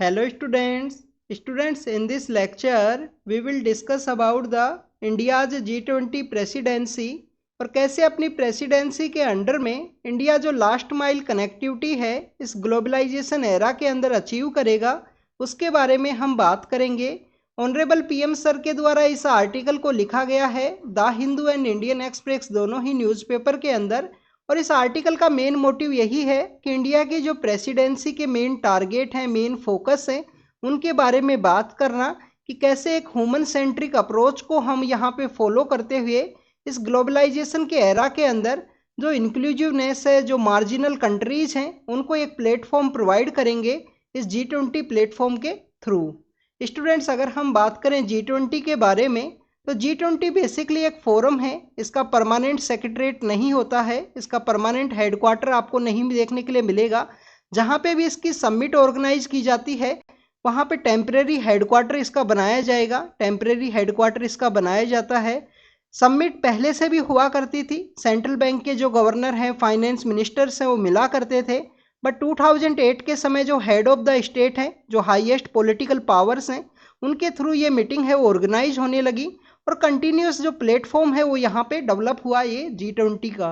Hello students, in this lecture we will discuss about the India's G20 presidency और कैसे अपनी presidency के under में इंडिया जो लास्ट माइल कनेक्टिविटी है इस ग्लोबलाइजेशन एरा के अंदर अचीव करेगा, उसके बारे में हम बात करेंगे। ऑनरेबल पीएम सर के द्वारा इस आर्टिकल को लिखा गया है the Hindu and Indian express दोनों ही न्यूज़पेपर के अंदर। और इस आर्टिकल का मेन मोटिव यही है कि इंडिया की जो प्रेसिडेंसी के मेन टारगेट हैं, मेन फोकस हैं, उनके बारे में बात करना कि कैसे एक ह्यूमन सेंट्रिक अप्रोच को हम यहाँ पे फॉलो करते हुए इस ग्लोबलाइजेशन के एरा के अंदर जो इंक्लूसिवनेस है, जो मार्जिनल कंट्रीज हैं, उनको एक प्लेटफॉर्म प्रोवाइड करेंगे इस G20 प्लेटफॉर्म के थ्रू। स्टूडेंट्स, अगर हम बात करें G20 के बारे में तो G20 बेसिकली एक फोरम है। इसका परमानेंट सेक्रेटरीट नहीं होता है, इसका परमानेंट हेडक्वार्टर आपको नहीं देखने के लिए मिलेगा। जहाँ पे भी इसकी समिट ऑर्गेनाइज की जाती है वहाँ पे टेम्परेरी हेडक्वार्टर इसका बनाया जाएगा, टेम्परेरी हेडक्वार्टर इसका बनाया जाता है। समिट पहले से भी हुआ करती थी, सेंट्रल बैंक के जो गवर्नर हैं, फाइनेंस मिनिस्टर्स हैं, वो मिला करते थे। बट 2008 के समय जो हेड ऑफ द स्टेट हैं, जो हाईएस्ट पॉलिटिकल पावर्स हैं, उनके थ्रू ये मीटिंग है वो ऑर्गेनाइज होने लगी और कंटिन्यूस जो प्लेटफॉर्म है वो यहाँ पे डेवलप हुआ ये G20 का।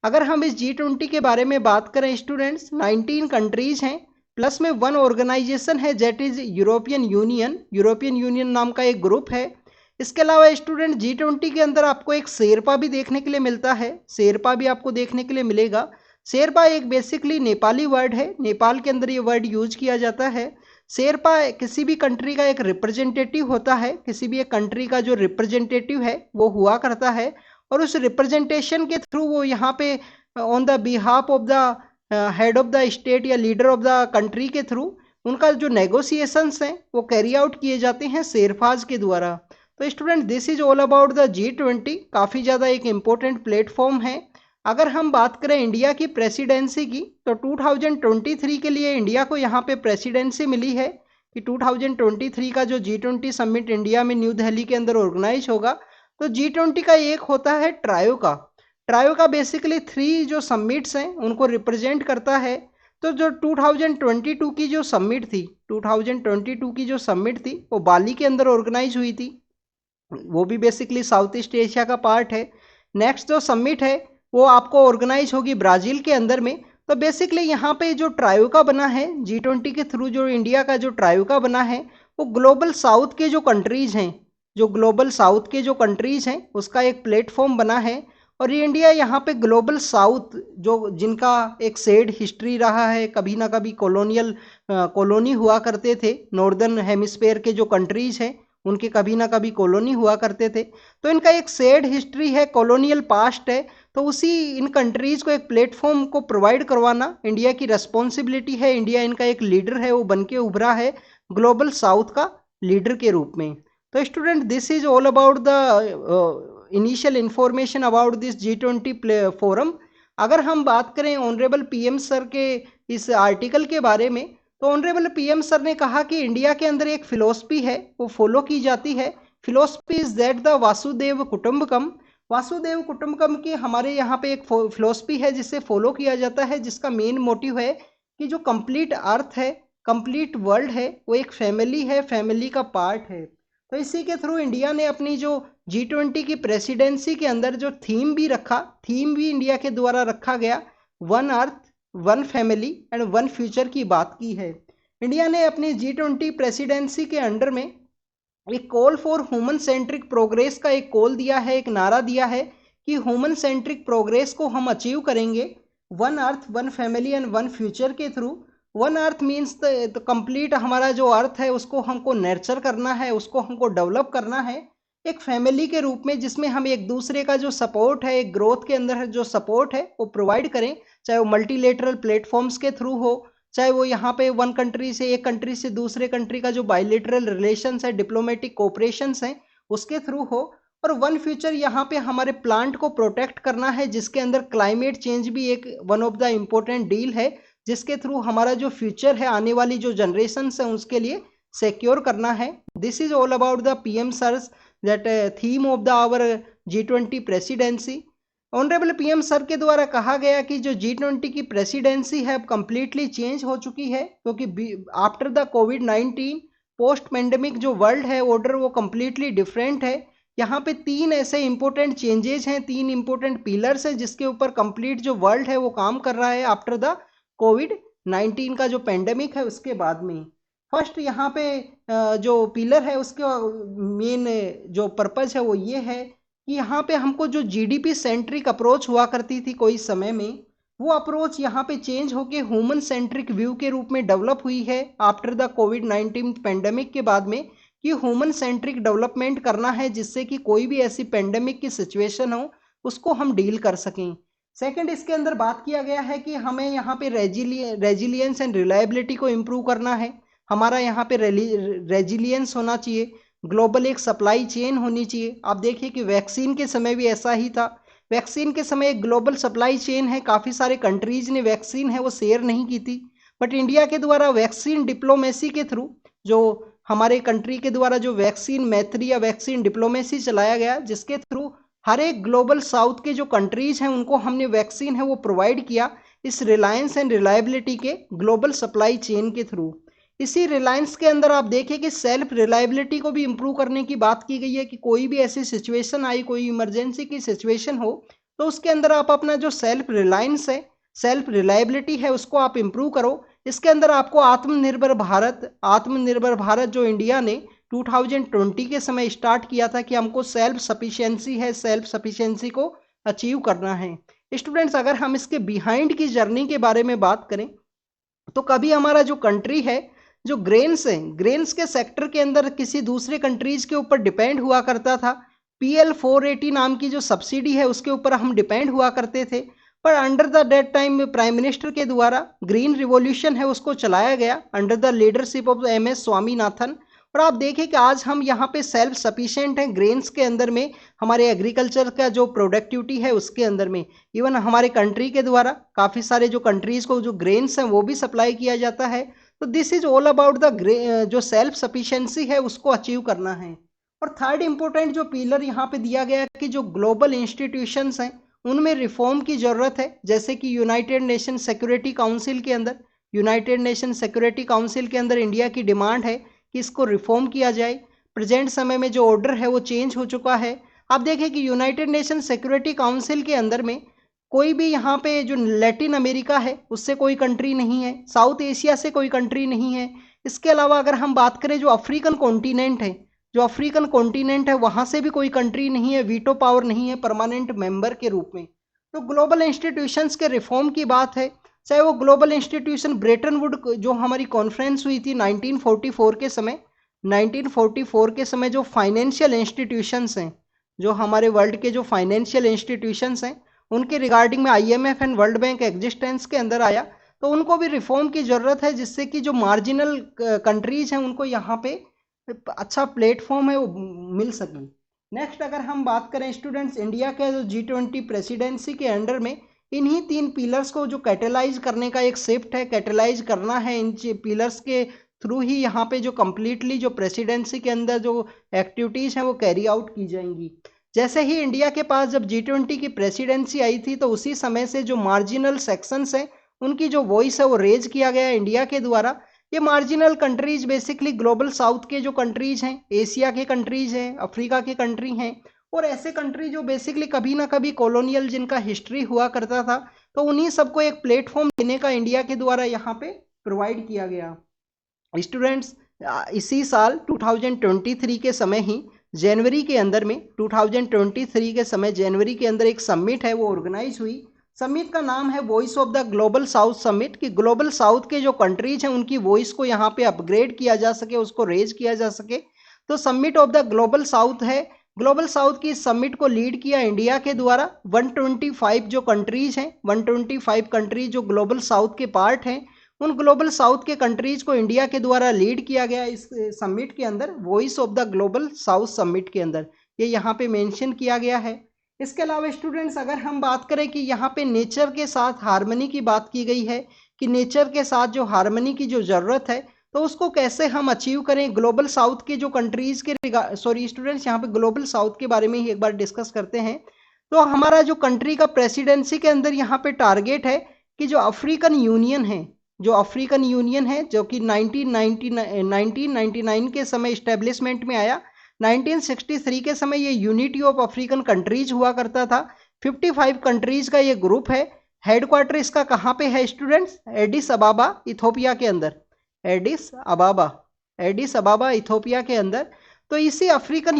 अगर हम इस G20 के बारे में बात करें स्टूडेंट्स, 19 कंट्रीज हैं प्लस में वन ऑर्गेनाइजेशन है that is European union. European union नाम का एक ग्रुप है। इसके अलावा स्टूडेंट G20 के अंदर आपको एक शेरपा भी देखने के लिए मिलता है, शेरपा भी आपको देखने के लिए मिलेगा। शेरपा एक बेसिकली नेपाली वर्ड है, नेपाल के अंदर ये वर्ड यूज किया जाता है। शेरपा किसी भी कंट्री का एक रिप्रेजेंटेटिव होता है, किसी भी एक कंट्री का जो रिप्रेजेंटेटिव है वो हुआ करता है और उस रिप्रेजेंटेशन के थ्रू वो यहाँ पे on the behalf of the head of the state या लीडर ऑफ द कंट्री के थ्रू उनका जो नेगोशिएशंस हैं वो कैरी आउट किए जाते हैं शेरपाज के द्वारा। तो student, this is all about the G20। काफ़ी ज़्यादा एक इम्पोर्टेंट प्लेटफॉर्म है। अगर हम बात करें इंडिया की प्रेसिडेंसी की तो 2023 के लिए इंडिया को यहाँ पे प्रेसिडेंसी मिली है कि 2023 का जो G20 समिट इंडिया में न्यू दिल्ली के अंदर ऑर्गेनाइज होगा। तो G20 का एक होता है ट्रायो का। ट्रायो का बेसिकली 3 जो समिट्स हैं उनको रिप्रेजेंट करता है। तो जो 2022 की जो समिट थी, 2022 की जो समिट थी वो बाली के अंदर ऑर्गेनाइज हुई थी, वो भी बेसिकली साउथ ईस्ट एशिया का पार्ट है। नेक्स्ट जो समिट है वो आपको ऑर्गेनाइज होगी ब्राज़ील के अंदर में। तो बेसिकली यहाँ पे जो ट्रायोका बना है G20 के थ्रू, जो इंडिया का जो ट्रायोका बना है वो ग्लोबल साउथ के जो कंट्रीज़ हैं, जो ग्लोबल साउथ के जो कंट्रीज़ हैं उसका एक प्लेटफॉर्म बना है। और ये इंडिया यहाँ पे ग्लोबल साउथ जो जिनका एक सेड हिस्ट्री रहा है, कभी ना कभी कॉलोनियल कॉलोनी हुआ करते थे, नॉर्दर्न हेमिस्फेयर के जो कंट्रीज़ हैं उनके कभी ना कभी कॉलोनी हुआ करते थे, तो इनका एक सेड हिस्ट्री है, कॉलोनियल पास्ट है। तो उसी इन कंट्रीज़ को एक प्लेटफॉर्म को प्रोवाइड करवाना इंडिया की रिस्पॉन्सिबिलिटी है। इंडिया इनका एक लीडर है, वो बन के उभरा है ग्लोबल साउथ का लीडर के रूप में। तो student, this is all about the initial information about this G20 forum. अगर हम बात करें ऑनरेबल पीएम सर के इस आर्टिकल के बारे में तो ऑनरेबल पीएम सर ने कहा कि इंडिया के अंदर एक फिलोसफी है वो फॉलो की जाती है। Philosophy is that the Vasudeva Kutumbakam. वासुदेव कुटुंबकम की हमारे यहाँ पे एक फिलोसफी है जिसे फॉलो किया जाता है, जिसका मेन मोटिव है कि जो कंप्लीट अर्थ है, कंप्लीट वर्ल्ड है, वो एक फैमिली है, फैमिली का पार्ट है। तो इसी के थ्रू इंडिया ने अपनी जो G20 की प्रेसिडेंसी के अंदर जो थीम भी रखा, थीम भी इंडिया के द्वारा रखा गया, one earth one family and one future की बात की है। इंडिया ने अपनी G20 प्रेसिडेंसी के अंडर में एक call for human centric progress का एक कॉल दिया है, एक नारा दिया है कि ह्यूमन सेंट्रिक प्रोग्रेस को हम अचीव करेंगे one earth one family and one future के through. One earth means the complete हमारा जो अर्थ है उसको हमको नर्चर करना है, उसको हमको डेवलप करना है एक फैमिली के रूप में, जिसमें हम एक दूसरे का जो सपोर्ट है, एक ग्रोथ के अंदर जो सपोर्ट है वो प्रोवाइड करें, चाहे वो मल्टीलेटरल प्लेटफॉर्म्स के थ्रू हो, चाहे वो यहाँ पे वन कंट्री से एक कंट्री से दूसरे कंट्री का जो बायलेटरल रिलेशंस है, डिप्लोमेटिक कोऑपरेशंस हैं, उसके थ्रू हो। और वन फ्यूचर यहाँ पे हमारे प्लांट को प्रोटेक्ट करना है, जिसके अंदर क्लाइमेट चेंज भी एक one of the important deal है, जिसके थ्रू हमारा जो फ्यूचर है, आने वाली जो जनरेशन्स हैं उसके लिए सिक्योर करना है। This is all about the PM sir's that theme of the our G20 presidency. Honourable PM sir के द्वारा कहा गया कि जो G20 की प्रेसिडेंसी है अब कंप्लीटली चेंज हो चुकी है, क्योंकि after the covid post pandemic जो वर्ल्ड है ऑर्डर वो कंप्लीटली डिफरेंट है। यहाँ पे तीन ऐसे इंपॉर्टेंट चेंजेस हैं, तीन इंपॉर्टेंट पिलर्स हैं जिसके ऊपर कंप्लीट जो वर्ल्ड है वो काम कर रहा है आफ्टर द कोविड-19 का जो पेंडेमिक है उसके बाद में। फर्स्ट यहाँ पे जो पिलर है उसके मेन जो पर्पज है वो ये है कि यहाँ पे हमको जो जीडीपी सेंट्रिक अप्रोच हुआ करती थी कोई समय में, वो अप्रोच यहाँ पे चेंज होके ह्यूमन सेंट्रिक व्यू के रूप में डेवलप हुई है आफ्टर द कोविड-19 पेंडेमिक के बाद में, कि ह्यूमन सेंट्रिक डेवलपमेंट करना है जिससे कि कोई भी ऐसी पेंडेमिक की सिचुएशन हो उसको हम डील कर सकें। सेकंड, इसके अंदर बात किया गया है कि हमें यहाँ पे रेजिलियंस एंड रिलायबिलिटी को इम्प्रूव करना है। हमारा यहाँ पे रेजिलियंस होना चाहिए, ग्लोबल एक सप्लाई चेन होनी चाहिए। आप देखिए कि वैक्सीन के समय भी ऐसा ही था। वैक्सीन के समय एक ग्लोबल सप्लाई चेन है, काफ़ी सारे कंट्रीज ने वैक्सीन है वो शेयर नहीं की थी, बट इंडिया के द्वारा वैक्सीन डिप्लोमेसी के थ्रू, जो हमारे कंट्री के द्वारा जो वैक्सीन मैत्री या वैक्सीन डिप्लोमेसी चलाया गया, जिसके थ्रू हर एक ग्लोबल साउथ के जो कंट्रीज हैं उनको हमने वैक्सीन है वो प्रोवाइड किया, इस रिलायंस एंड रिलायबिलिटी के ग्लोबल सप्लाई चेन के थ्रू। इसी रिलायंस के अंदर आप देखिए कि सेल्फ रिलायबिलिटी को भी इम्प्रूव करने की बात की गई है कि कोई भी ऐसी सिचुएशन आई, कोई इमरजेंसी की सिचुएशन हो, तो उसके अंदर आप अपना जो सेल्फ रिलायंस है, सेल्फ रिलायबिलिटी है, उसको आप इम्प्रूव करो। इसके अंदर आपको आत्मनिर्भर भारत जो इंडिया ने 2020 के समय स्टार्ट किया था कि हमको सेल्फ सफिशिएंसी है, सेल्फ सफिशिएंसी को अचीव करना है। स्टूडेंट्स, अगर हम इसके बिहाइंड की जर्नी के बारे में बात करें तो कभी हमारा जो कंट्री है, जो ग्रेन्स है, ग्रेन्स के सेक्टर के अंदर किसी दूसरे कंट्रीज के ऊपर डिपेंड हुआ करता था। PL480 नाम की जो सब्सिडी है उसके ऊपर हम डिपेंड हुआ करते थे, पर under the that time prime minister के द्वारा ग्रीन रिवॉल्यूशन है उसको चलाया गया under the leadership of MS Swaminathan. और आप देखें कि आज हम यहाँ पे सेल्फ सफिशिएंट हैं ग्रेन्स के अंदर में, हमारे एग्रीकल्चर का जो प्रोडक्टिविटी है उसके अंदर में। इवन हमारे कंट्री के द्वारा काफ़ी सारे जो कंट्रीज़ को जो ग्रेन्स हैं वो भी सप्लाई किया जाता है। तो this is all about the जो सेल्फ सफिशिएंसी है उसको अचीव करना है। और थर्ड इंपॉर्टेंट जो पिलर यहाँ पे दिया गया है कि जो ग्लोबल इंस्टीट्यूशंस हैं उनमें रिफॉर्म की ज़रूरत है, जैसे कि यूनाइटेड नेशन सिक्योरिटी काउंसिल के अंदर, यूनाइटेड नेशन सिक्योरिटी काउंसिल के अंदर इंडिया की डिमांड है कि इसको रिफॉर्म किया जाए। प्रेजेंट समय में जो ऑर्डर है वो चेंज हो चुका है। आप देखें कि यूनाइटेड नेशन सिक्योरिटी काउंसिल के अंदर में कोई भी यहाँ पे जो लैटिन अमेरिका है उससे कोई कंट्री नहीं है, साउथ एशिया से कोई कंट्री नहीं है। इसके अलावा अगर हम बात करें जो अफ्रीकन कॉन्टिनेंट है, जो अफ्रीकन कॉन्टिनेंट है वहाँ से भी कोई कंट्री नहीं है, वीटो पावर नहीं है परमानेंट मेंबर के रूप में। तो ग्लोबल इंस्टीट्यूशंस के रिफॉर्म की बात है, चाहे वो ग्लोबल इंस्टीट्यूशन ब्रेटन वुड जो हमारी कॉन्फ्रेंस हुई थी 1944 के समय, 1944 के समय जो फाइनेंशियल इंस्टीट्यूशंस हैं, जो हमारे वर्ल्ड के जो फाइनेंशियल इंस्टीट्यूशंस हैं उनके रिगार्डिंग में IMF and world bank existence के अंदर आया, तो उनको भी रिफॉर्म की ज़रूरत है जिससे कि जो मार्जिनल कंट्रीज हैं उनको यहाँ पे अच्छा प्लेटफॉर्म है वो मिल सके। नेक्स्ट अगर हम बात करें स्टूडेंट्स, इंडिया के जो G20 प्रेसिडेंसी के अंडर में इन्हीं तीन पिलर्स को जो कैटेलाइज करने का एक शिफ्ट है, कैटेलाइज करना है, इन पिलर्स के थ्रू ही यहाँ पे जो कम्प्लीटली जो प्रेसिडेंसी के अंदर जो एक्टिविटीज़ हैं वो कैरी आउट की जाएंगी। जैसे ही इंडिया के पास जब G20 की प्रेसिडेंसी आई थी तो उसी समय से जो मार्जिनल सेक्शंस हैं उनकी जो वॉइस है वो रेज किया गया इंडिया के द्वारा। ये marginal countries basically global south के जो कंट्रीज हैं, एशिया के कंट्रीज हैं, अफ्रीका के कंट्री हैं, और ऐसे कंट्री जो बेसिकली कभी ना कभी कॉलोनियल जिनका हिस्ट्री हुआ करता था, तो उन्हीं सबको एक प्लेटफॉर्म देने का इंडिया के द्वारा यहाँ पे प्रोवाइड किया गया। स्टूडेंट्स, इसी साल 2023 के समय ही जनवरी के अंदर में 2023 के समय जनवरी के अंदर एक समिट है वो ऑर्गेनाइज हुई। समिट का नाम है voice of the global south summit, कि ग्लोबल साउथ के जो कंट्रीज हैं उनकी वॉइस को यहाँ पे अपग्रेड किया जा सके, उसको रेज किया जा सके। तो summit of the global south है। ग्लोबल साउथ की समिट को लीड किया इंडिया के द्वारा। 125 जो कंट्रीज हैं, 125 कंट्रीज जो ग्लोबल साउथ के पार्ट हैं, उन ग्लोबल साउथ के कंट्रीज को इंडिया के द्वारा लीड किया गया इस समिट के अंदर, voice of the global south summit के अंदर, ये यहाँ पे मेंशन किया गया है। इसके अलावा स्टूडेंट्स अगर हम बात करें कि यहाँ पे नेचर के साथ हार्मनी की बात की गई है, कि नेचर के साथ जो हार्मनी की जो ज़रूरत है तो उसको कैसे हम अचीव करें ग्लोबल साउथ के जो कंट्रीज़ के स्टूडेंट्स यहाँ पे ग्लोबल साउथ के बारे में ही एक बार डिस्कस करते हैं। तो हमारा जो कंट्री का प्रेसिडेंसी के अंदर यहाँ पे टारगेट है कि जो अफ्रीकन यूनियन है, जो कि 1999 के समय इस्टेब्लिशमेंट में आया, 1963 के समय ये यूनिटी ऑफ अफ्रीकन कंट्रीज हुआ करता था। 55 कंट्रीज का ये ग्रुप है। हेडक्वार्टर इसका कहाँ पे है स्टूडेंट्स? एडिस अबाबा इथोपिया के अंदर, एडिस अबाबा इथोपिया के अंदर। तो इसी अफ्रीकन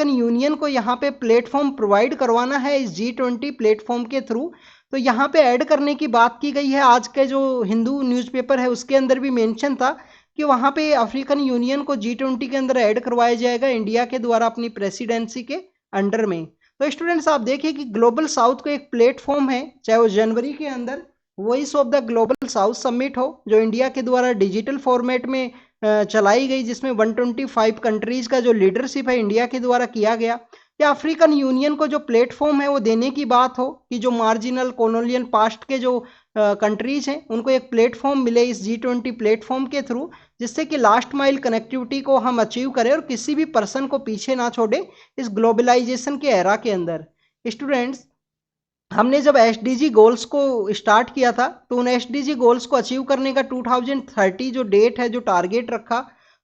यूनियन को यहाँ पे प्लेटफॉर्म प्रोवाइड करवाना है इस G20 प्लेटफॉर्म के थ्रू। तो यहाँ पे ऐड करने की बात की गई है। आज के जो हिंदू न्यूज़पेपर है उसके अंदर भी मेंशन था कि वहाँ पे अफ्रीकन यूनियन को G20 के अंदर ऐड करवाया जाएगा इंडिया के द्वारा अपनी प्रेसिडेंसी के अंडर में। तो स्टूडेंट्स आप देखिए कि ग्लोबल साउथ को एक प्लेटफॉर्म है, चाहे वो जनवरी के अंदर voice of the global south summit हो जो इंडिया के द्वारा डिजिटल फॉर्मेट में चलाई गई, जिसमें 125 कंट्रीज का जो लीडरशिप है इंडिया के द्वारा किया गया, या अफ्रीकन यूनियन को जो प्लेटफॉर्म है वो देने की बात हो कि जो मार्जिनल कॉलोनियल पास्ट के जो कंट्रीज हैं उनको एक प्लेटफॉर्म मिले इस G20 प्लेटफॉर्म के थ्रू, जिससे कि लास्ट माइल कनेक्टिविटी को हम अचीव करें और किसी भी पर्सन को पीछे ना छोड़े इस ग्लोबलाइजेशन के एरा के अंदर। स्टूडेंट्स, हमने जब SDG गोल्स को स्टार्ट किया था तो उन SDG गोल्स को अचीव करने का 2030 जो डेट है, जो टारगेट रखा,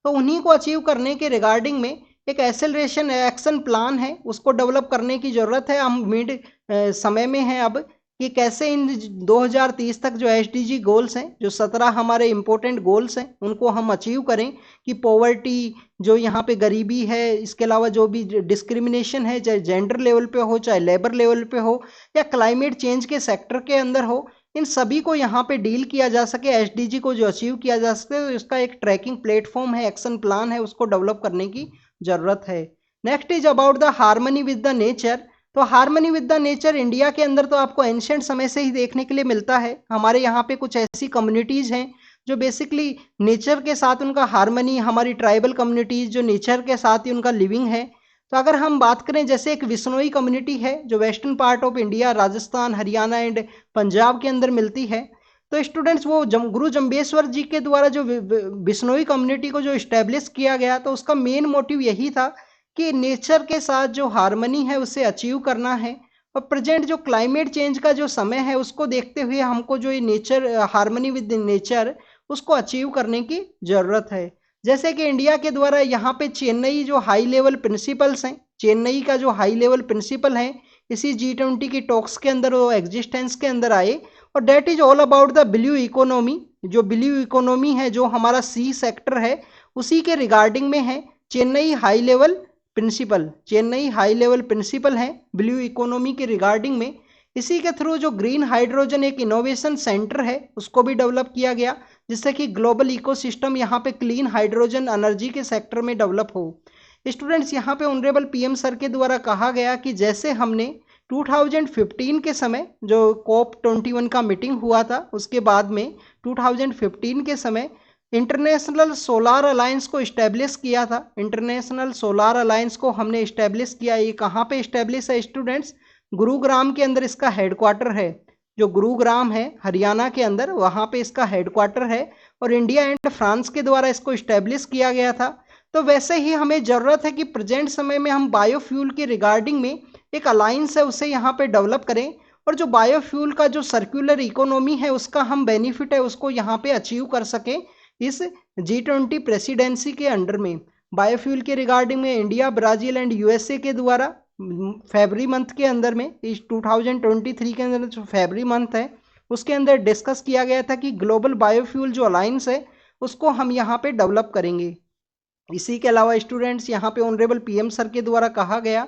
तो उन्हीं को अचीव करने के रिगार्डिंग में एक एक्सेलरेशन एक्शन प्लान है उसको डेवलप करने की ज़रूरत है। हम मिड समय में हैं अब कि कैसे इन 2030 तक जो SDG गोल्स हैं, जो 17 हमारे इंपॉर्टेंट गोल्स हैं, उनको हम अचीव करें कि पॉवर्टी, जो यहाँ पे गरीबी है, इसके अलावा जो भी डिस्क्रिमिनेशन है, चाहे जेंडर लेवल पे हो, चाहे लेबर लेवल पे हो, या क्लाइमेट चेंज के सेक्टर के अंदर हो, इन सभी को यहाँ पे डील किया जा सके, SDG को जो अचीव किया जा सके, तो इसका एक ट्रैकिंग प्लेटफॉर्म है, एक्शन प्लान है, उसको डेवलप करने की ज़रूरत है। Next is about the harmony with the nature. तो harmony with the nature India के अंदर तो आपको एंशिएंट समय से ही देखने के लिए मिलता है। हमारे यहाँ पे कुछ ऐसी कम्युनिटीज़ हैं जो बेसिकली नेचर के साथ उनका हार्मनी, हमारी ट्राइबल कम्युनिटीज़ जो नेचर के साथ ही उनका लिविंग है। तो अगर हम बात करें, जैसे एक विश्नोई कम्युनिटी है जो western part of India, Rajasthan, Haryana and Punjab के अंदर मिलती है। तो स्टूडेंट्स, वो गुरु जम्बेश्वर जी के द्वारा जो बिश्नोई कम्युनिटी को जो इस्टेब्लिश किया गया, तो उसका मेन मोटिव यही था कि नेचर के साथ जो हार्मनी है उसे अचीव करना है। और प्रेजेंट जो क्लाइमेट चेंज का जो समय है उसको देखते हुए हमको जो ये नेचर, हार्मनी विद नेचर, उसको अचीव करने की ज़रूरत है। जैसे कि इंडिया के द्वारा यहाँ पे चेन्नई जो हाई लेवल प्रिंसिपल्स हैं, चेन्नई का जो हाई लेवल प्रिंसिपल है, इसी G20 की टॉक्स के अंदर वो एग्जिस्टेंस के अंदर आए। और that is all about the blue economy. जो ब्लू इकोनॉमी है, जो हमारा सी सेक्टर है, उसी के रिगार्डिंग में है चेन्नई हाई लेवल प्रिंसिपल है ब्लू इकोनॉमी के रिगार्डिंग में। इसी के थ्रू जो ग्रीन हाइड्रोजन एक इनोवेशन सेंटर है उसको भी डेवलप किया गया, जिससे कि ग्लोबल इकोसिस्टम यहाँ पे क्लीन हाइड्रोजन एनर्जी के सेक्टर में डेवलप हो। स्टूडेंट्स, यहाँ पे ऑनरेबल PM सर के द्वारा कहा गया कि जैसे हमने 2015 के समय जो COP21 का मीटिंग हुआ था, उसके बाद में 2015 के समय इंटरनेशनल सोलार अलायंस को इस्टेब्लिश किया था। इंटरनेशनल सोलार अलायंस को हमने इस्टेब्लिश किया। ये कहाँ पे इस्टेब्लिश है स्टूडेंट्स? गुरुग्राम के अंदर इसका हेडक्वार्टर है। जो गुरुग्राम है हरियाणा के अंदर, वहाँ पे इसका हेडक्वार्टर है और इंडिया एंड फ्रांस के द्वारा इसको इस्टेब्लिश किया गया था। तो वैसे ही हमें ज़रूरत है कि प्रेजेंट समय में हम बायोफ्यूल के रिगार्डिंग में एक अलायंस है उसे यहाँ पे डेवलप करें, और जो बायोफ्यूल का जो सर्कुलर इकोनॉमी है उसका हम बेनिफिट है उसको यहाँ पे अचीव कर सकें इस G20 प्रेसिडेंसी के अंडर में। बायोफ्यूल के रिगार्डिंग में इंडिया, ब्राज़ील एंड USA के द्वारा फरवरी मंथ के अंदर में, इस 2023 के अंदर जो फरवरी मंथ है उसके अंदर डिस्कस किया गया था कि ग्लोबल बायोफ्यूल जो अलायंस है उसको हम यहाँ पे डेवलप करेंगे। इसी के अलावा स्टूडेंट्स, यहाँ पे ऑनरेबल PM सर के द्वारा कहा गया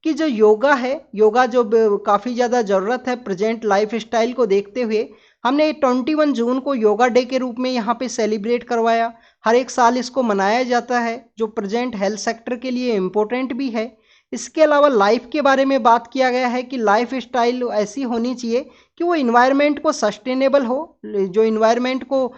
कि जो योगा है, योगा जो काफ़ी ज़्यादा ज़रूरत है प्रेजेंट लाइफ स्टाइल को देखते हुए, हमने 21 जून को योगा डे के रूप में यहाँ पे सेलिब्रेट करवाया। हर एक साल इसको मनाया जाता है, जो प्रेजेंट हेल्थ सेक्टर के लिए इम्पोर्टेंट भी है। इसके अलावा लाइफ के बारे में बात किया गया है कि लाइफ स्टाइल ऐसी होनी चाहिए कि वो इन्वायरमेंट को सस्टेनेबल हो, जो इन्वायरमेंट को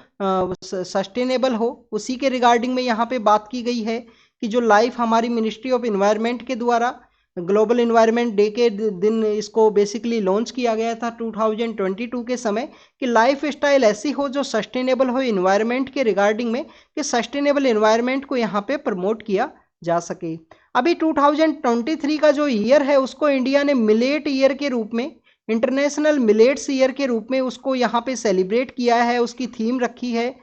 सस्टेनेबल हो, उसी के रिगार्डिंग में यहाँ पे बात की गई है कि जो लाइफ हमारी मिनिस्ट्री ऑफ इन्वायरमेंट के द्वारा ग्लोबल इन्वायरमेंट डे के दिन इसको बेसिकली लॉन्च किया गया था 2022 के समय, कि लाइफ स्टाइल ऐसी हो जो सस्टेनेबल हो इन्वायरमेंट के रिगार्डिंग में, कि सस्टेनेबल इन्वायरमेंट को यहाँ पे प्रमोट किया जा सके। अभी 2023 का जो ईयर है उसको इंडिया ने मिलेट ईयर के रूप में, इंटरनेशनल मिलेट्स ईयर के रूप में उसको यहाँ पे सेलिब्रेट किया है, उसकी थीम रखी है।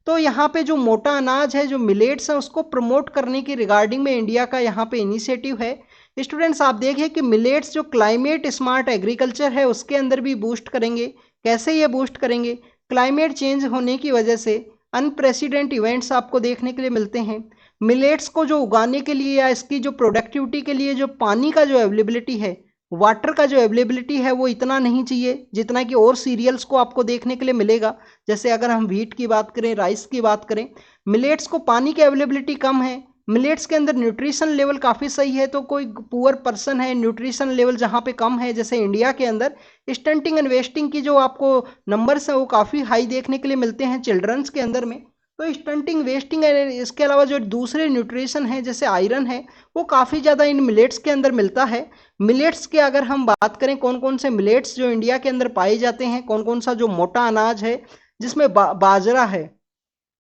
तो यहाँ पे जो मोटा अनाज है, जो मिलेट्स है, उसको प्रमोट करने की रिगार्डिंग में इंडिया का यहाँ पे इनिशिएटिव है। स्टूडेंट्स आप देखें कि मिलेट्स जो क्लाइमेट स्मार्ट एग्रीकल्चर है उसके अंदर भी बूस्ट करेंगे। कैसे ये बूस्ट करेंगे? क्लाइमेट चेंज होने की वजह से अनप्रेसिडेंट इवेंट्स आपको देखने के लिए मिलते हैं। मिलेट्स को जो उगाने के लिए या इसकी जो प्रोडक्टिविटी के लिए जो पानी का जो अवेलेबिलिटी है, वाटर का जो अवेलेबिलिटी है, वो इतना नहीं चाहिए जितना कि और सीरियल्स को आपको देखने के लिए मिलेगा। जैसे अगर हम व्हीट की बात करें, राइस की बात करें, मिलेट्स को पानी की अवेलेबिलिटी कम है। मिलेट्स के अंदर न्यूट्रिशन लेवल काफ़ी सही है। तो कोई पुअर पर्सन है, न्यूट्रिशन लेवल जहाँ पे कम है, जैसे इंडिया के अंदर स्टंटिंग एंड वेस्टिंग की जो आपको नंबर्स हैं वो काफ़ी हाई देखने के लिए मिलते हैं चिल्ड्रंस के अंदर में। तो स्टंटिंग वेस्टिंग इसके अलावा जो दूसरे न्यूट्रिशन है जैसे आयरन है, वो काफ़ी ज़्यादा इन मिलेट्स के अंदर मिलता है। मिलेट्स के अगर हम बात करें कौन कौन से मिलेट्स जो इंडिया के अंदर पाए जाते हैं, कौन कौन सा जो मोटा अनाज है, जिसमें बाजरा है,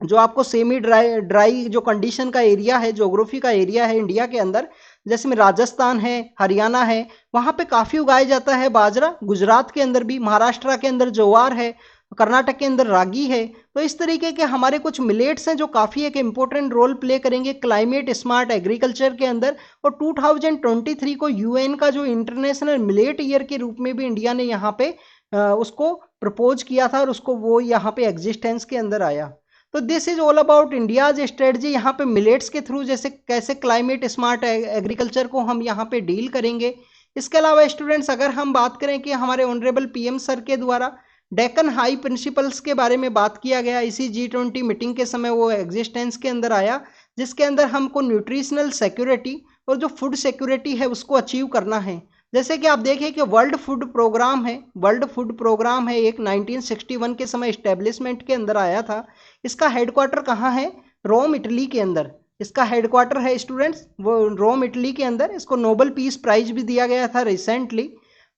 जो आपको सेमी ड्राई ड्राई जो कंडीशन का एरिया है, ज्योग्राफी का एरिया है इंडिया के अंदर, जैसे में राजस्थान है, हरियाणा है, वहाँ पे काफ़ी उगाया जाता है बाजरा। गुजरात के अंदर भी, महाराष्ट्र के अंदर ज्वार है, कर्नाटक के अंदर रागी है। तो इस तरीके के हमारे कुछ मिलेट्स हैं जो काफ़ी एक इम्पोर्टेंट रोल प्ले करेंगे क्लाइमेट स्मार्ट एग्रीकल्चर के अंदर। और 2023 को यूएन का जो इंटरनेशनल मिलेट ईयर के रूप में भी इंडिया ने यहाँ पे उसको प्रपोज किया था और उसको वो यहाँ पे एग्जिस्टेंस के अंदर आया। तो this is all about India's strategy. यहाँ पे मिलेट्स के थ्रू जैसे कैसे क्लाइमेट स्मार्ट एग्रीकल्चर को हम यहाँ पे डील करेंगे। इसके अलावा स्टूडेंट्स अगर हम बात करें कि हमारे ऑनरेबल पीएम सर के द्वारा डेक्कन हाई प्रिंसिपल्स के बारे में बात किया गया, इसी G20 मीटिंग के समय वो एग्जिस्टेंस के अंदर आया, जिसके अंदर हमको न्यूट्रिशनल सिक्योरिटी और जो फूड सिक्योरिटी है उसको अचीव करना है। जैसे कि आप देखिए कि वर्ल्ड फूड प्रोग्राम है, वर्ल्ड फूड प्रोग्राम है एक 1961 के समय इस्टेब्लिशमेंट के अंदर आया था। इसका हेडक्वार्टर कहाँ है? रोम इटली के अंदर इसका हेडक्वार्टर है स्टूडेंट्स, वो रोम इटली के अंदर। इसको नोबेल पीस प्राइज भी दिया गया था रिसेंटली।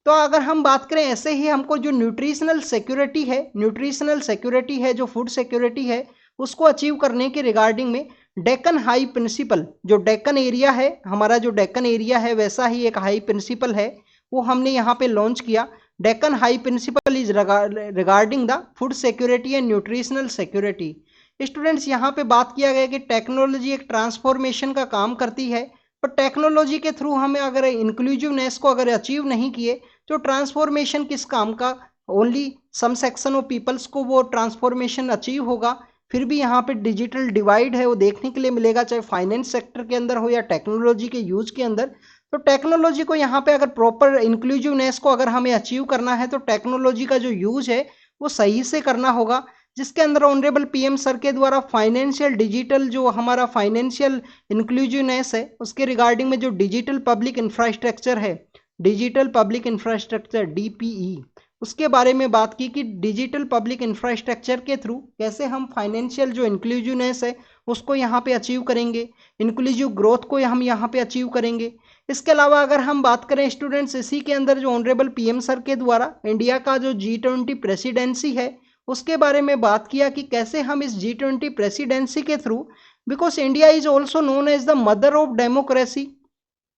तो अगर हम बात करें ऐसे ही हमको जो न्यूट्रिशनल सिक्योरिटी है, जो फूड सिक्योरिटी है, उसको अचीव करने के रिगार्डिंग में डेक्कन हाई प्रिंसिपल, जो डेक्कन एरिया है, हमारा जो डेक्कन एरिया है वैसा ही एक हाई प्रिंसिपल है, वो हमने यहाँ पे लॉन्च किया। Deccan high principle is regarding the food security and nutritional security. Students यहाँ पे बात किया गया कि टेक्नोलॉजी एक ट्रांसफॉर्मेशन का काम करती है, पर टेक्नोलॉजी के थ्रू हमें अगर इंक्लूसिवनेस को अगर अचीव नहीं किए तो ट्रांसफॉर्मेशन किस काम का? Only some section of peoples को वो ट्रांसफॉर्मेशन अचीव होगा। फिर भी यहाँ पे डिजिटल डिवाइड है वो देखने के लिए मिलेगा, चाहे फाइनेंस सेक्टर के अंदर हो या टेक्नोलॉजी के यूज के अंदर। तो टेक्नोलॉजी को यहाँ पे अगर प्रॉपर इंक्लूसिवनेस को अगर हमें अचीव करना है तो टेक्नोलॉजी का जो यूज है वो सही से करना होगा, जिसके अंदर ऑनरेबल पीएम सर के द्वारा फाइनेंशियल डिजिटल जो हमारा फाइनेंशियल इंक्लूसिवनेस है उसके रिगार्डिंग में जो डिजिटल पब्लिक इंफ्रास्ट्रक्चर है, डिजिटल पब्लिक इंफ्रास्ट्रक्चर डीपीई, उसके बारे में बात की कि डिजिटल पब्लिक इंफ्रास्ट्रक्चर के थ्रू कैसे हम फाइनेंशियल जो इंक्लूसिवनेस है उसको यहाँ पे अचीव करेंगे, इंक्लूसिव ग्रोथ को हम यहाँ पे अचीव करेंगे। इसके अलावा अगर हम बात करें स्टूडेंट्स, इसी के अंदर जो ऑनरेबल पीएम सर के द्वारा इंडिया का जो G20 प्रेसिडेंसी है उसके बारे में बात किया कि कैसे हम इस G20 प्रेसिडेंसी के through, because India is also known as the mother of democracy,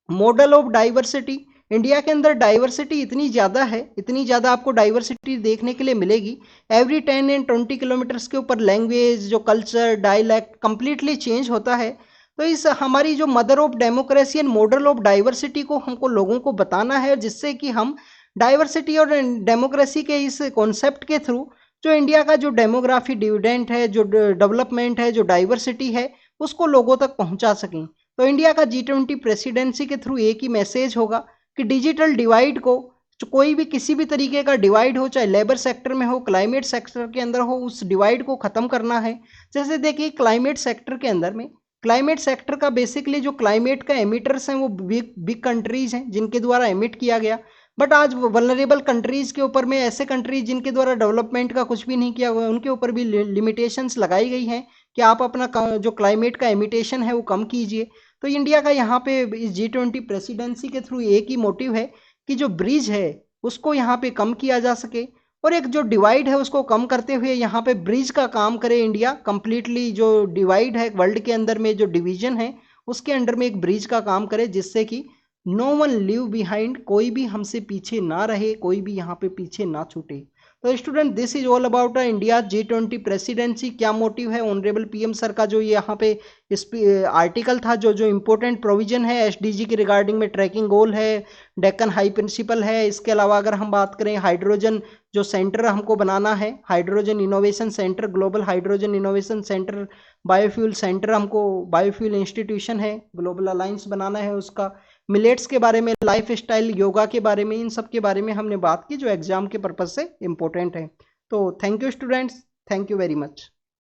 model of diversity. India के अंदर डाइवर्सिटी इतनी ज़्यादा है, इतनी ज़्यादा आपको डाइवर्सिटी देखने के लिए मिलेगी। एवरी 10 एंड 20 किलोमीटर्स के ऊपर लैंग्वेज, जो कल्चर, डायलैक्ट कंप्लीटली चेंज होता है। तो इस हमारी जो mother of democracy and model of diversity को हमको लोगों को बताना है, जिससे कि हम डाइवर्सिटी और डेमोक्रेसी के इस कॉन्सेप्ट के थ्रू जो इंडिया का जो डेमोग्राफी डिविडेंड है, जो डेवलपमेंट है, जो डाइवर्सिटी है, उसको लोगों तक पहुंचा सकें। तो इंडिया का G20 प्रेसिडेंसी के थ्रू एक ही मैसेज होगा कि डिजिटल डिवाइड को, जो कोई भी किसी भी तरीके का डिवाइड हो, चाहे लेबर सेक्टर में हो, क्लाइमेट सेक्टर के अंदर हो, उस डिवाइड को ख़त्म करना है। जैसे देखिए क्लाइमेट सेक्टर के अंदर में, क्लाइमेट सेक्टर का बेसिकली जो क्लाइमेट का एमिटर्स हैं वो बिग कंट्रीज हैं जिनके द्वारा एमिट किया गया। बट आज वल्नरेबल कंट्रीज़ के ऊपर में, ऐसे कंट्रीज जिनके द्वारा डेवलपमेंट का कुछ भी नहीं किया हुआ है, उनके ऊपर भी लिमिटेशंस लगाई गई हैं कि आप अपना जो क्लाइमेट का एमिटेशन है वो कम कीजिए। तो इंडिया का यहाँ पे इस G20 प्रेसिडेंसी के थ्रू एक ही मोटिव है कि जो ब्रिज है उसको यहाँ पे कम किया जा सके, और एक जो डिवाइड है उसको कम करते हुए यहाँ पे ब्रिज का काम करे इंडिया। कंप्लीटली जो डिवाइड है वर्ल्ड के अंदर में, जो डिवीजन है, उसके अंडर में एक ब्रिज का काम करे, जिससे कि नो वन लीव बिहाइंड, कोई भी हमसे पीछे ना रहे, कोई भी यहाँ पे पीछे ना छूटे। तो student this is all about India G20 presidency. क्या मोटिव है ऑनरेबल पीएम सर का, जो ये यहाँ पे इस आर्टिकल था, जो जो इम्पोर्टेंट प्रोविजन है एसडीजी के रिगार्डिंग में, ट्रैकिंग गोल है, डेक्कन हाई प्रिंसिपल है। इसके अलावा अगर हम बात करें हाइड्रोजन जो सेंटर हमको बनाना है, hydrogen innovation centre, global hydrogen innovation centre, biofuel centre, हमको बायोफ्यूल इंस्टीट्यूशन है, ग्लोबल अलायंस बनाना है उसका, मिलेट्स के बारे में, लाइफ स्टाइल, योगा के बारे में, इन सब के बारे में हमने बात की जो एग्जाम के पर्पज से इंपॉर्टेंट है। तो thank you students, thank you very much.